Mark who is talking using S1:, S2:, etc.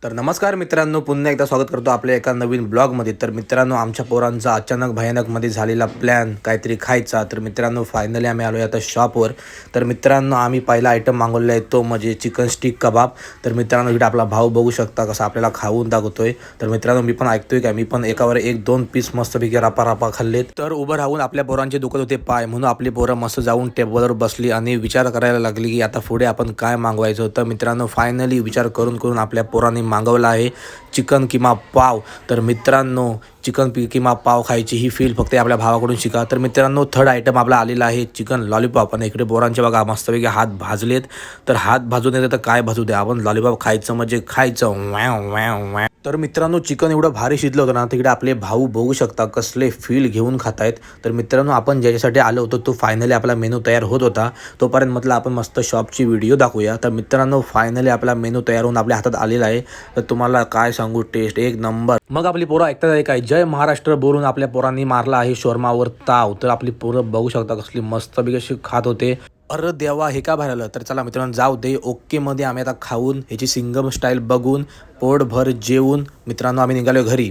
S1: तर नमस्कार मित्रांनो, पुन्हा एकदा स्वागत करतो आपल्या एका नवीन ब्लॉगमध्ये. तर मित्रांनो, आमच्या पोरांचा अचानक भयानकमध्ये झालेला प्लॅन काहीतरी खायचा. तर मित्रांनो, फायनली आम्ही आलो आहे आता शॉपवर. तर मित्रांनो, आम्ही पहिला आयटम मागवलेला आहे तो म्हणजे चिकन स्टिक कबाब. तर मित्रांनो, इकडे आपला भाऊ बघू शकता कसा आपल्याला खाऊन दाखवतोय. तर मित्रांनो, मी पण ऐकतोय का मी पण एकावर एक दोन पीस मस्तपैकी रापा खाल्लेत. तर उभं राहून आपल्या पोरांचे दुखत होते पाय, म्हणून आपली पोरं मस्त जाऊन टेबलवर बसली आणि विचार करायला लागली की आता पुढे आपण काय मागवायचं. तर मित्रांनो, फायनली विचार करून आपल्या पोरांनी मागवला आहे चिकन किमा पाव. तर मित्रांनो, चिकन किमा पाव खायची ही फील फक्त आपल्या भावाकडून शिका. तर मित्रांनो, थर्ड आयटम आपला आलेला आहे चिकन लॉलीपॉप. आणि इकडे पोरांचे बघा मस्तपैकी हात भाजलेत. तर हात भाजून येते तर काय भाजू द्या, आपण लॉलीपॉप खायचं म्हणजे खायचं. वॅव वॅव वॅव. तर मित्रांनो, चिकन एवढं भारी शिजलं होतं ना, तिकडे आपले भाऊ बघू शकता कसले फील घेऊन खातायत. तर मित्रांनो, आपण ज्याच्यासाठी आलो होतो तो फायनली आपला मेनू तयार होत होता. तोपर्यंत म्हटलं आपण मस्त शॉपची व्हिडिओ दाखवूया. तर मित्रांनो, फायनली आपला मेनू तयार होऊन आपल्या हातात आलेला आहे. तर तुम्हाला काय सांगू, टेस्ट एक नंबर. मग आपली पोरं ऐकतात आहे काय, जय महाराष्ट्र बोलून आपल्या पोरांनी मारला आहे शोरमावर ताव. तर आपली पोरं बघू शकता कसली मस्तपैकी अशी खात होते. अरे देवा, हे का बाहेर आलं. तर चला मित्रांनो, जाऊ दे. ओकेमध्ये आम्ही आता खाऊन ह्याची सिंगम स्टाईल बघून पोटभर जेवून मित्रांनो आम्ही निघालो घरी.